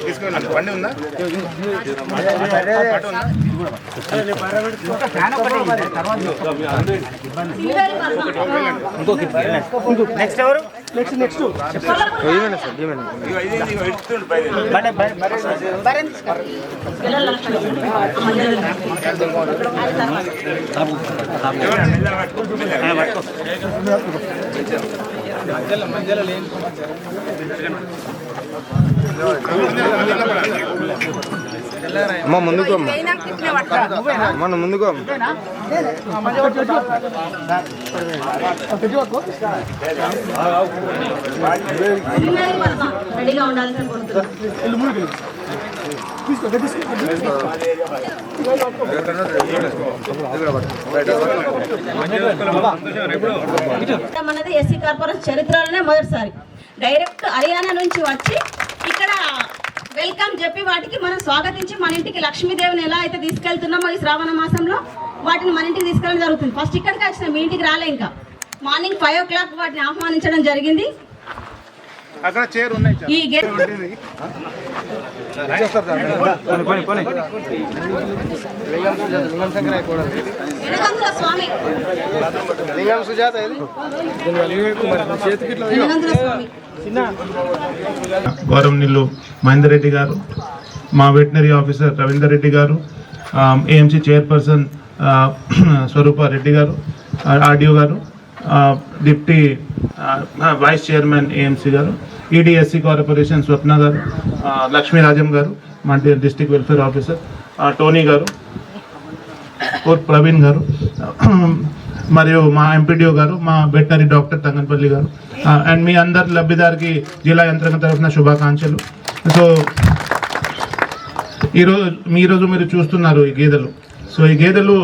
తీసుకెళ్ళండి. బండి ఉందా? నెక్స్ట్ ఎవరు? నెక్స్ట్ అమ్మ ముందుకు మన ముందుకు రెడీగా ఉండాలని మనది ఎస్సీ కార్పొరేషన్ చరిత్రలోనే మొదటిసారి డైరెక్ట్ హర్యానా నుంచి వచ్చి ఇక్కడ వెల్కమ్ చెప్పి వాటికి మనం స్వాగతించి మన ఇంటికి లక్ష్మీదేవిని ఎలా అయితే తీసుకెళ్తున్నామో ఈ శ్రావణ మాసంలో వాటిని మన ఇంటికి తీసుకెళ్ళడం జరుగుతుంది. ఫస్ట్ ఇక్కడికి వచ్చిన మీ ఇంటికి రాలే, ఇంకా మార్నింగ్ 5 o'clock వాటిని ఆహ్వానించడం జరిగింది. అక్కడ చైర్ ఉన్నాయి. ఈ గేట్ స్వామి గౌరవనీయులు మహేందర్ రెడ్డి గారు, మా వెటనరీ ఆఫీసర్ రవీందర్ రెడ్డి గారు, ఏఎంసీ చైర్పర్సన్ స్వరూప రెడ్డి గారు, ఆర్డీఓ గారు, డిప్టీ వైస్ చైర్మన్ ఏఎంసీ గారు, ఈడీఎస్సీ కార్పొరేషన్ స్వప్న గారు, లక్ష్మీరాజం గారు, మా డిస్ట్రిక్ట్ వెల్ఫేర్ ఆఫీసర్ టోనీ గారు, ప్రవీణ్ గారు, మరియు మా ఎంపీడీఓ గారు, మా వెటనరీ డాక్టర్ తంగన్పల్లి గారు, అండ్ మీ అందరి లబ్ధిదారికి జిల్లా యంత్రాంగం తరఫున శుభాకాంక్షలు. సో ఈరోజు మీరు చూస్తున్నారు ఈ గేదెలు. సో ఈ గేదెలు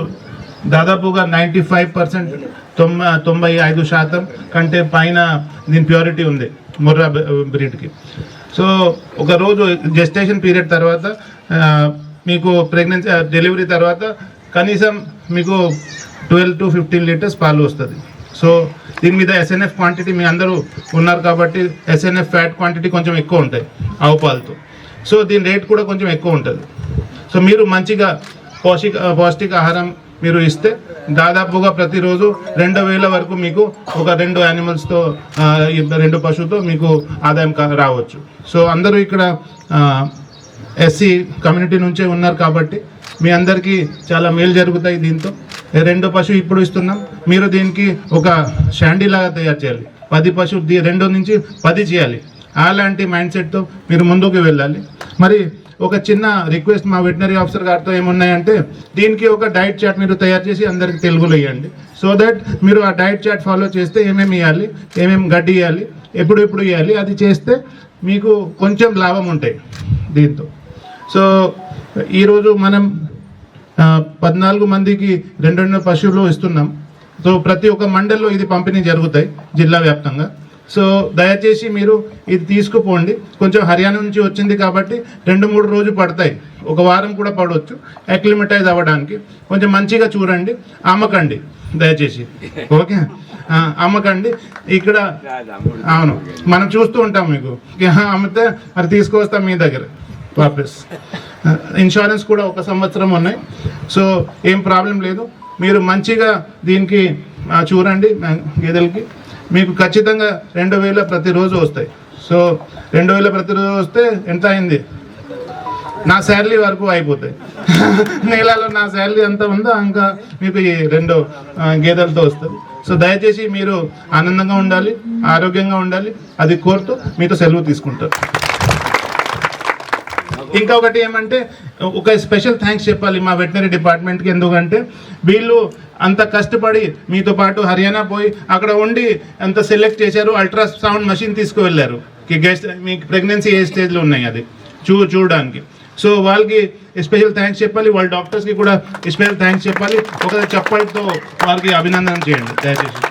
దాదాపుగా 95% 95% కంటే పైన దీని ప్యూరిటీ ఉంది ముర్రా బ్రీడ్కి. సో ఒక రోజు జెస్టేషన్ పీరియడ్ తర్వాత మీకు ప్రెగ్నెన్సీ డెలివరీ తర్వాత కనీసం మీకు 12 to 15 లీటర్స్ పాలు వస్తుంది. సో దీని మీద ఎస్ఎన్ఎఫ్ క్వాంటిటీ మీ అందరూ ఉన్నారు కాబట్టి ఎస్ఎన్ఎఫ్ ఫ్యాట్ క్వాంటిటీ కొంచెం ఎక్కువ ఉంటాయి ఆవు పాలతో. సో దీని రేట్ కూడా కొంచెం ఎక్కువ ఉంటుంది. సో మీరు మంచిగా పౌష్టిక ఆహారం మీరు ఇస్తే దాదాపుగా ప్రతిరోజు 2000 వరకు మీకు ఒక 2 యానిమల్స్తో 2 పశువుతో మీకు ఆదాయం రావచ్చు. సో అందరూ ఇక్కడ ఎస్సీ కమ్యూనిటీ నుంచే ఉన్నారు కాబట్టి మీ అందరికీ చాలా మేలు జరుగుతాయి. దీంతో 2 పశువు ఇప్పుడు ఇస్తున్నాం, మీరు దీనికి ఒక షాండీలాగా తయారు చేయాలి. 10 పశువు 2 నుంచి 10 చేయాలి. అలాంటి మైండ్ సెట్తో మీరు ముందుకు వెళ్ళాలి. మరి ఒక చిన్న రిక్వెస్ట్ మా వెటనరీ ఆఫీసర్ గారితో ఏమున్నాయంటే, దీనికి ఒక డైట్ చార్ట్ మీరు తయారు చేసి అందరికి తెలుగులో ఇవ్వండి. సో దట్ మీరు ఆ డైట్ చార్ట్ ఫాలో చేస్తే ఏమేమి ఇవ్వాలి, ఏమేమి గడ్డి ఇవ్వాలి, ఎప్పుడు ఇవ్వాలి, అది చేస్తే మీకు కొంచెం లాభం ఉంటాయి దీంతో. సో ఈరోజు మనం 14 మందికి 2 పశువులు ఇస్తున్నాం. సో ప్రతి ఒక్క మండల్లో ఇది పంపిణీ జరుగుతాయి జిల్లా వ్యాప్తంగా. సో దయచేసి మీరు ఇది తీసుకుపోండి. కొంచెం హర్యానా నుంచి వచ్చింది కాబట్టి 2-3 రోజులు పడతాయి, ఒక వారం కూడా పడవచ్చు అక్లిమటైజ్ అవ్వడానికి. కొంచెం మంచిగా చూడండి, అమ్మకండి దయచేసి, ఓకే? అమ్మకండి. ఇక్కడ అవును మనం చూస్తూ ఉంటాం, మీకు అమ్మితే మరి తీసుకొస్తాం మీ దగ్గర వాపస్. ఇన్సూరెన్స్ కూడా 1 సంవత్సరం ఉన్నాయి. సో ఏం ప్రాబ్లం లేదు. మీరు మంచిగా దీనికి చూడండి. గేదెలకి మీకు ఖచ్చితంగా 2000 ప్రతిరోజు వస్తాయి. సో 2000 ప్రతిరోజు వస్తే ఎంత అయింది? నా శాలరీ వరకు అయిపోతాయి. నెలలో నా శాలరీ ఎంత ఉందో ఇంకా మీకు ఈ 2 గేదెలతో వస్తుంది. సో దయచేసి మీరు ఆనందంగా ఉండాలి, ఆరోగ్యంగా ఉండాలి, అది కోరుతూ మీతో సెలవు తీసుకుంటారు. ఇంకొకటి ఏమంటే, ఒక స్పెషల్ థ్యాంక్స్ చెప్పాలి మా వెటనరీ డిపార్ట్మెంట్కి. ఎందుకంటే వీళ్ళు అంత కష్టపడి మీతో పాటు హర్యానా పోయి అక్కడ ఉండి అంత సెలెక్ట్ చేశారు. అల్ట్రాసౌండ్ మెషిన్ తీసుకువెళ్ళారు, మీకు ప్రెగ్నెన్సీ ఏ స్టేజ్లో ఉన్నాయి అది చూడడానికి. సో వాళ్ళకి స్పెషల్ థ్యాంక్స్ చెప్పాలి, వాళ్ళ డాక్టర్స్కి కూడా స్పెషల్ థ్యాంక్స్ చెప్పాలి. ఒక చప్పటితో వారికి అభినందన చేయండి దయచేసి.